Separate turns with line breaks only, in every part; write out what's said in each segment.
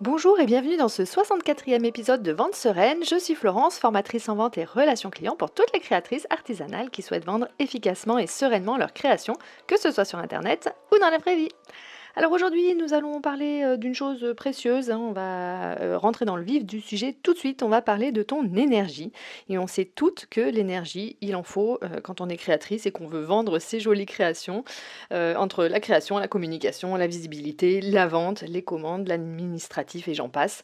Bonjour et bienvenue dans ce 64e épisode de Vente Sereine. Je suis Florence, formatrice en vente et relations clients pour toutes les créatrices artisanales qui souhaitent vendre efficacement et sereinement leurs créations, que ce soit sur Internet ou dans la vraie vie. Alors aujourd'hui, nous allons parler d'une chose précieuse, hein. On va rentrer dans le vif du sujet tout de suite. On va parler de ton énergie. Et on sait toutes que l'énergie, il en faut quand on est créatrice et qu'on veut vendre ses jolies créations. Entre la création, la communication, la visibilité, la vente, les commandes, l'administratif et j'en passe.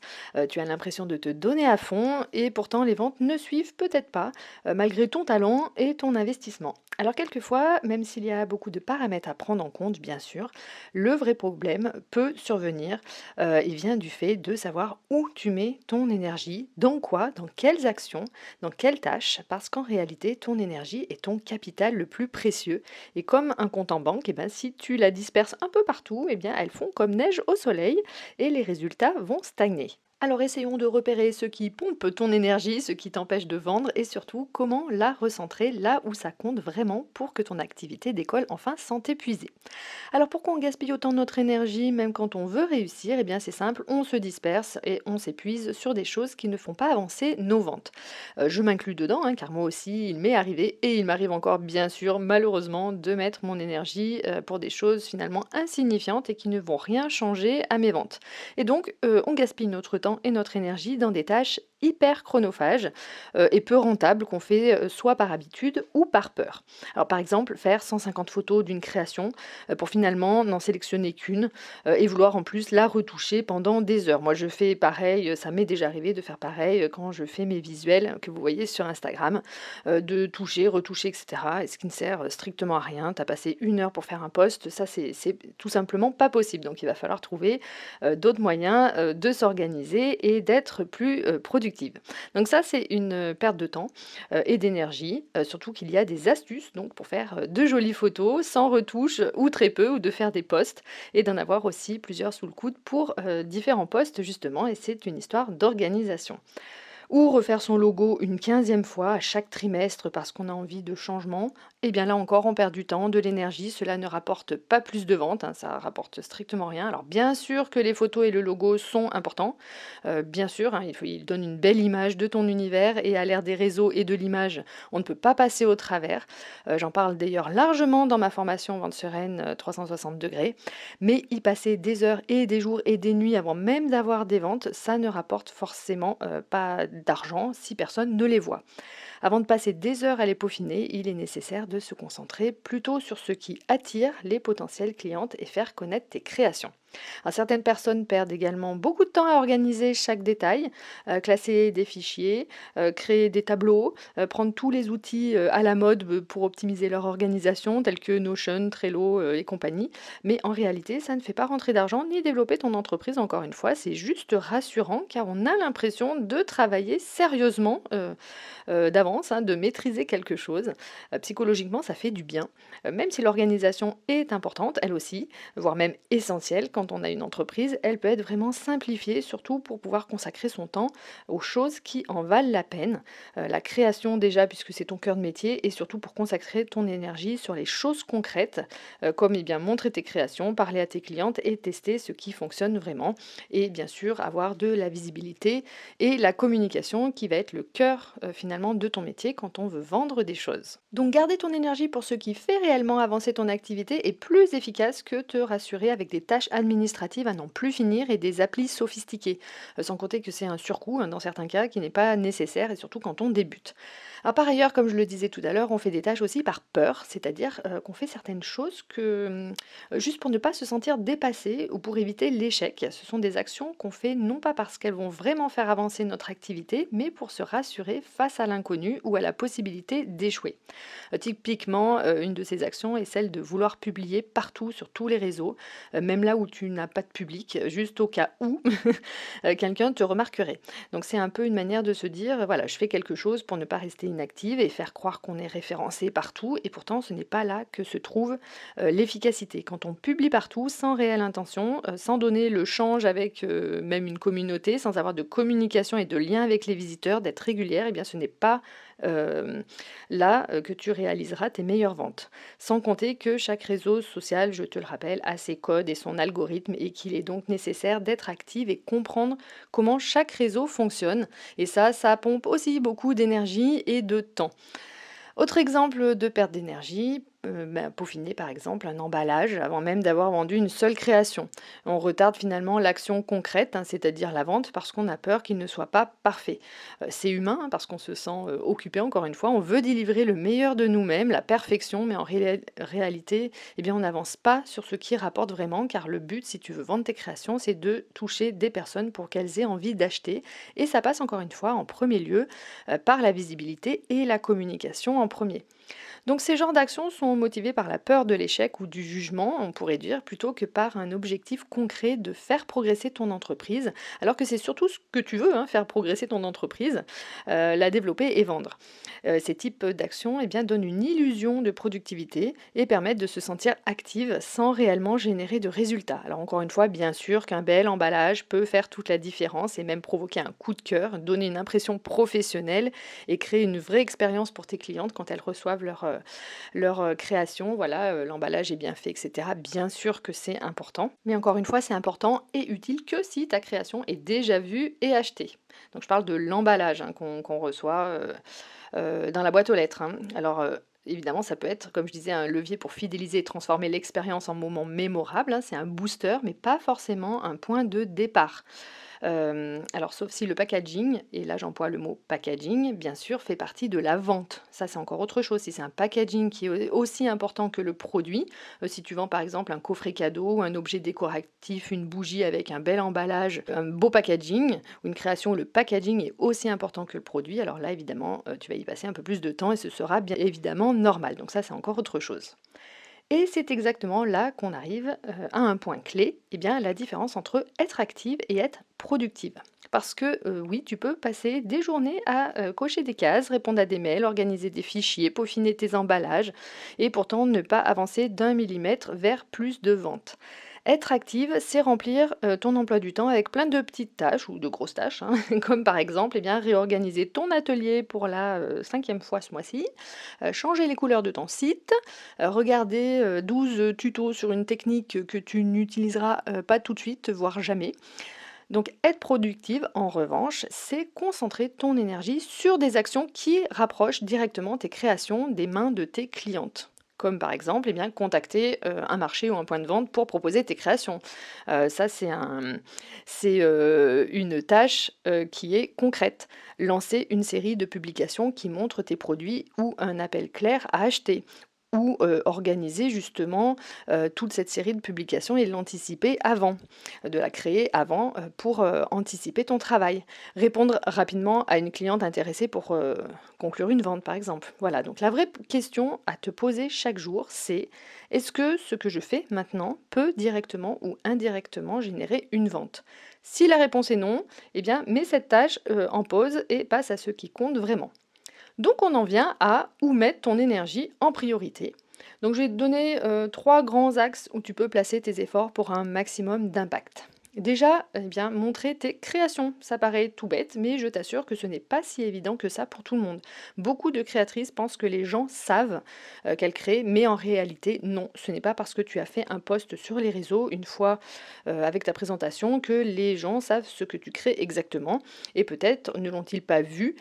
Tu as l'impression de te donner à fond et pourtant les ventes ne suivent peut-être pas, malgré ton talent et ton investissement. Alors quelquefois, même s'il y a beaucoup de paramètres à prendre en compte, bien sûr, le vrai problème peut survenir et vient du fait de savoir où tu mets ton énergie, dans quoi, dans quelles actions, dans quelles tâches, parce qu'en réalité, ton énergie est ton capital le plus précieux. Et comme un compte en banque, eh ben, si tu la disperses un peu partout, eh bien, elles font comme neige au soleil et les résultats vont stagner. Alors essayons de repérer ce qui pompe ton énergie, ce qui t'empêche de vendre et surtout comment la recentrer là où ça compte vraiment pour que ton activité décolle enfin sans t'épuiser. Alors pourquoi on gaspille autant notre énergie même quand on veut réussir? Eh bien c'est simple, on se disperse et on s'épuise sur des choses qui ne font pas avancer nos ventes. Je m'inclus dedans, hein, car moi aussi il m'est arrivé et il m'arrive encore bien sûr malheureusement de mettre mon énergie pour des choses finalement insignifiantes et qui ne vont rien changer à mes ventes. Et donc on gaspille notre temps et notre énergie dans des tâches hyper chronophages et peu rentables qu'on fait soit par habitude ou par peur. Alors par exemple, faire 150 photos d'une création pour finalement n'en sélectionner qu'une et vouloir en plus la retoucher pendant des heures. Moi, je fais pareil, ça m'est déjà arrivé de faire pareil quand je fais mes visuels que vous voyez sur Instagram, de toucher, retoucher, etc. Et ce qui ne sert strictement à rien. Tu as passé 1 heure pour faire un post, ça c'est tout simplement pas possible. Donc il va falloir trouver d'autres moyens de s'organiser et d'être plus productive. Donc ça, c'est une perte de temps et d'énergie, surtout qu'il y a des astuces donc pour faire de jolies photos sans retouche ou très peu, ou de faire des posts et d'en avoir aussi plusieurs sous le coude pour différents posts justement, et c'est une histoire d'organisation. Ou refaire son logo une 15e fois à chaque trimestre parce qu'on a envie de changement, et bien là encore on perd du temps, de l'énergie, cela ne rapporte pas plus de ventes, hein, ça rapporte strictement rien. Alors bien sûr que les photos et le logo sont importants, bien sûr, hein, ils donnent une belle image de ton univers et à l'ère des réseaux et de l'image, on ne peut pas passer au travers. J'en parle d'ailleurs largement dans ma formation Vente Sereine 360 degrés, mais y passer des heures et des jours et des nuits avant même d'avoir des ventes, ça ne rapporte forcément pas d'argent si personne ne les voit. Avant de passer des heures à les peaufiner, il est nécessaire de se concentrer plutôt sur ce qui attire les potentielles clientes et faire connaître tes créations. Alors, certaines personnes perdent également beaucoup de temps à organiser chaque détail, classer des fichiers, créer des tableaux, prendre tous les outils à la mode pour optimiser leur organisation, tels que Notion, Trello et compagnie. Mais en réalité, ça ne fait pas rentrer d'argent ni développer ton entreprise, encore une fois. C'est juste rassurant car on a l'impression de travailler sérieusement d'avance, hein, de maîtriser quelque chose. Psychologiquement, ça fait du bien, même si l'organisation est importante, elle aussi, voire même essentielle quand on a une entreprise, elle peut être vraiment simplifiée, surtout pour pouvoir consacrer son temps aux choses qui en valent la peine. La création déjà, puisque c'est ton cœur de métier, et surtout pour consacrer ton énergie sur les choses concrètes, comme bien montrer tes créations, parler à tes clientes et tester ce qui fonctionne vraiment. Et bien sûr, avoir de la visibilité et la communication qui va être le cœur finalement de ton métier quand on veut vendre des choses. Donc garder ton énergie pour ce qui fait réellement avancer ton activité est plus efficace que te rassurer avec des tâches administratives à n'en plus finir et des applis sophistiquées. Sans compter que c'est un surcoût, hein, dans certains cas, qui n'est pas nécessaire et surtout quand on débute. Alors, par ailleurs, comme je le disais tout à l'heure, on fait des tâches aussi par peur, c'est-à-dire qu'on fait certaines choses juste pour ne pas se sentir dépassé ou pour éviter l'échec. Ce sont des actions qu'on fait non pas parce qu'elles vont vraiment faire avancer notre activité, mais pour se rassurer face à l'inconnu ou à la possibilité d'échouer. Typiquement, une de ces actions est celle de vouloir publier partout sur tous les réseaux, même là où tu n'as pas de public, juste au cas où quelqu'un te remarquerait. Donc c'est un peu une manière de se dire, voilà, je fais quelque chose pour ne pas rester inactive et faire croire qu'on est référencé partout, et pourtant ce n'est pas là que se trouve l'efficacité. Quand on publie partout sans réelle intention, sans donner le change avec même une communauté, sans avoir de communication et de lien avec les visiteurs, d'être régulière, eh bien ce n'est pas euh, là que tu réaliseras tes meilleures ventes. Sans compter que chaque réseau social, je te le rappelle, a ses codes et son algorithme et qu'il est donc nécessaire d'être active et comprendre comment chaque réseau fonctionne. Et ça pompe aussi beaucoup d'énergie et de temps. Autre exemple de perte d'énergie, peaufiner par exemple un emballage avant même d'avoir vendu une seule création. On retarde finalement l'action concrète, c'est-à-dire la vente, parce qu'on a peur qu'il ne soit pas parfait. C'est humain, parce qu'on se sent occupé, encore une fois, on veut délivrer le meilleur de nous-mêmes, la perfection, mais en réalité, eh bien, on n'avance pas sur ce qui rapporte vraiment, car le but, si tu veux vendre tes créations, c'est de toucher des personnes pour qu'elles aient envie d'acheter. Et ça passe encore une fois en premier lieu par la visibilité et la communication en premier. Donc ces genres d'actions sont motivées par la peur de l'échec ou du jugement, on pourrait dire, plutôt que par un objectif concret de faire progresser ton entreprise, alors que c'est surtout ce que tu veux, faire progresser ton entreprise, la développer et vendre. Ces types d'actions donnent une illusion de productivité et permettent de se sentir active sans réellement générer de résultats. Alors encore une fois, bien sûr qu'un bel emballage peut faire toute la différence et même provoquer un coup de cœur, donner une impression professionnelle et créer une vraie expérience pour tes clientes quand elles reçoivent leur création. Voilà, l'emballage est bien fait, etc. Bien sûr que c'est important, mais encore une fois, c'est important et utile que si ta création est déjà vue et achetée. Donc je parle de l'emballage qu'on reçoit dans la boîte aux lettres. Alors, évidemment, ça peut être, comme je disais, un levier pour fidéliser et transformer l'expérience en moment mémorable. C'est un booster, mais pas forcément un point de départ. Alors sauf si le packaging, et là j'emploie le mot packaging, bien sûr, fait partie de la vente. Ça, c'est encore autre chose. Si c'est un packaging qui est aussi important que le produit, si tu vends par exemple un coffret cadeau, un objet décoratif, une bougie avec un bel emballage, un beau packaging, ou une création où le packaging est aussi important que le produit, alors là évidemment, tu vas y passer un peu plus de temps et ce sera bien évidemment normal. Donc ça, c'est encore autre chose. Et c'est exactement là qu'on arrive à un point clé, la différence entre être active et être productive. Parce que oui, tu peux passer des journées à cocher des cases, répondre à des mails, organiser des fichiers, peaufiner tes emballages, et pourtant ne pas avancer d'un millimètre vers plus de ventes. Être active, c'est remplir ton emploi du temps avec plein de petites tâches ou de grosses tâches, comme par exemple réorganiser ton atelier pour la 5e fois ce mois-ci, changer les couleurs de ton site, regarder 12 tutos sur une technique que tu n'utiliseras pas tout de suite, voire jamais. Donc être productive, en revanche, c'est concentrer ton énergie sur des actions qui rapprochent directement tes créations des mains de tes clientes. Comme par exemple, contacter un marché ou un point de vente pour proposer tes créations. Ça, c'est une tâche qui est concrète. Lancer une série de publications qui montrent tes produits ou un appel clair à acheter ou organiser justement toute cette série de publications et l'anticiper avant, de la créer avant pour anticiper ton travail. Répondre rapidement à une cliente intéressée pour conclure une vente par exemple. Voilà, donc la vraie question à te poser chaque jour, c'est est-ce que ce que je fais maintenant peut directement ou indirectement générer une vente? Si la réponse est non, mets cette tâche en pause et passe à ce qui compte vraiment. Donc on en vient à où mettre ton énergie en priorité. Donc je vais te donner 3 grands axes où tu peux placer tes efforts pour un maximum d'impact. Déjà, montrer tes créations. Ça paraît tout bête, mais je t'assure que ce n'est pas si évident que ça pour tout le monde. Beaucoup de créatrices pensent que les gens savent qu'elles créent, mais en réalité, non. Ce n'est pas parce que tu as fait un post sur les réseaux une fois avec ta présentation que les gens savent ce que tu crées exactement. Et peut-être ne l'ont-ils pas vu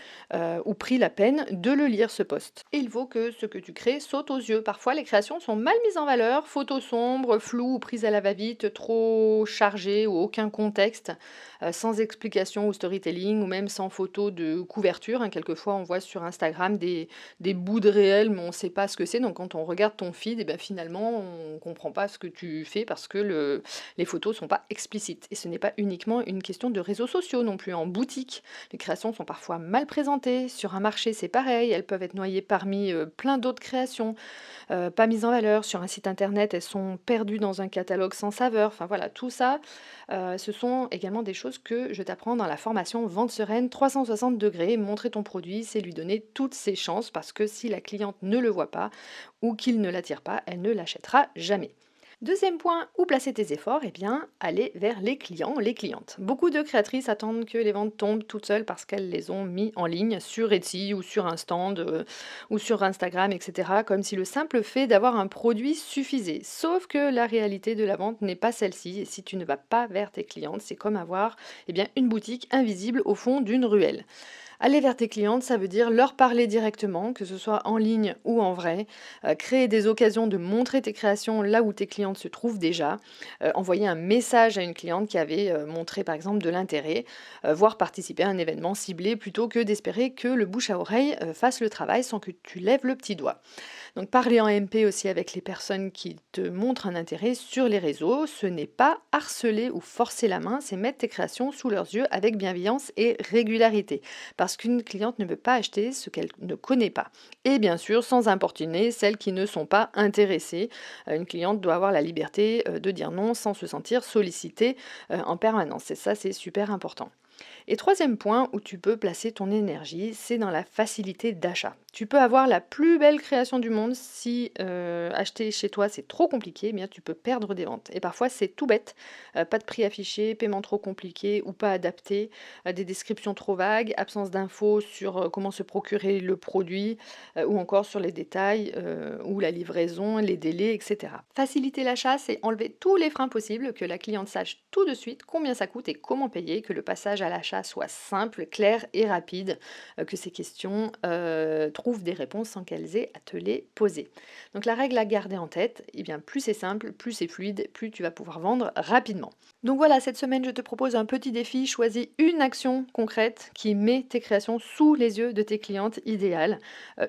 ou pris la peine de le lire ce post. Et il faut que ce que tu crées saute aux yeux. Parfois, les créations sont mal mises en valeur, photos sombres, floues ou prises à la va-vite, trop chargées ou aucun contexte, sans explication ou storytelling, ou même sans photo de couverture. Quelquefois, on voit sur Instagram des bouts de réel, mais on ne sait pas ce que c'est. Donc, quand on regarde ton feed, finalement, on ne comprend pas ce que tu fais parce que les photos ne sont pas explicites. Et ce n'est pas uniquement une question de réseaux sociaux non plus. En boutique, les créations sont parfois mal présentées. Sur un marché, c'est pareil. Elles peuvent être noyées parmi plein d'autres créations, pas mises en valeur. Sur un site internet, elles sont perdues dans un catalogue sans saveur. Enfin voilà, tout ça, ce sont également des choses que je t'apprends dans la formation Vente sereine 360 degrés. Montrer ton produit, c'est lui donner toutes ses chances parce que si la cliente ne le voit pas ou qu'il ne l'attire pas, elle ne l'achètera jamais. Deuxième point, où placer tes efforts? Eh bien, aller vers les clients, les clientes. Beaucoup de créatrices attendent que les ventes tombent toutes seules parce qu'elles les ont mis en ligne sur Etsy ou sur un stand ou sur Instagram, etc. Comme si le simple fait d'avoir un produit suffisait. Sauf que la réalité de la vente n'est pas celle-ci. Et si tu ne vas pas vers tes clientes, c'est comme avoir une boutique invisible au fond d'une ruelle. Aller vers tes clientes, ça veut dire leur parler directement, que ce soit en ligne ou en vrai, créer des occasions de montrer tes créations là où tes clientes se trouvent déjà, envoyer un message à une cliente qui avait montré par exemple de l'intérêt, voire participer à un événement ciblé plutôt que d'espérer que le bouche à oreille fasse le travail sans que tu lèves le petit doigt. Donc parler en MP aussi avec les personnes qui te montrent un intérêt sur les réseaux, ce n'est pas harceler ou forcer la main, c'est mettre tes créations sous leurs yeux avec bienveillance et régularité. Parce qu'une cliente ne veut pas acheter ce qu'elle ne connaît pas. Et bien sûr, sans importuner celles qui ne sont pas intéressées. Une cliente doit avoir la liberté de dire non sans se sentir sollicitée en permanence. Et ça, c'est super important. Et troisième point où tu peux placer ton énergie, c'est dans la facilité d'achat. Tu peux avoir la plus belle création du monde, si acheter chez toi c'est trop compliqué, eh bien tu peux perdre des ventes. Et parfois c'est tout bête, pas de prix affiché, paiement trop compliqué ou pas adapté, des descriptions trop vagues, absence d'infos sur comment se procurer le produit ou encore sur les détails ou la livraison, les délais, etc. Faciliter l'achat, c'est enlever tous les freins possibles, que la cliente sache tout de suite combien ça coûte et comment payer, que le passage à l'achat soit simple, clair et rapide, que ces questions trouvent des réponses sans qu'elles aient à te les poser. Donc la règle à garder en tête, plus c'est simple, plus c'est fluide, plus tu vas pouvoir vendre rapidement. Donc voilà, cette semaine, je te propose un petit défi. Choisis une action concrète qui met tes créations sous les yeux de tes clientes idéales.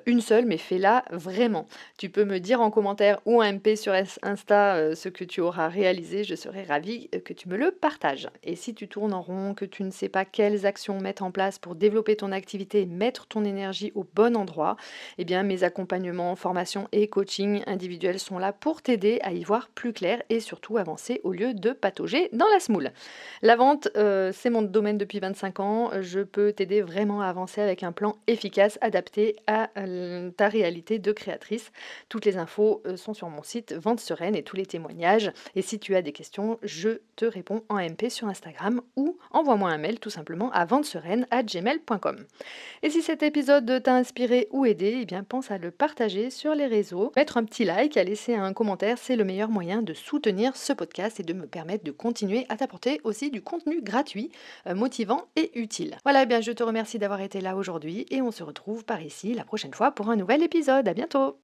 Une seule, mais fais-la vraiment. Tu peux me dire en commentaire ou en MP sur Insta ce que tu auras réalisé. Je serai ravie que tu me le partages. Et si tu tournes en rond, que tu ne sais pas quelles actions mettre en place pour développer ton activité et mettre ton énergie au bon endroit, mes accompagnements, formations et coaching individuels sont là pour t'aider à y voir plus clair et surtout avancer au lieu de patauger dans la semoule. La vente, c'est mon domaine depuis 25 ans. Je peux t'aider vraiment à avancer avec un plan efficace, adapté à ta réalité de créatrice. Toutes les infos sont sur mon site Vente Sereine et tous les témoignages. Et si tu as des questions, je te réponds en MP sur Instagram ou envoie-moi un mail tout simplement à ventesereine@gmail.com. Et si cet épisode t'a inspiré ou aidé, pense à le partager sur les réseaux, mettre un petit like, à laisser un commentaire, c'est le meilleur moyen de soutenir ce podcast et de me permettre de continuer à t'apporter aussi du contenu gratuit, motivant et utile. Voilà, je te remercie d'avoir été là aujourd'hui et on se retrouve par ici la prochaine fois pour un nouvel épisode. À bientôt!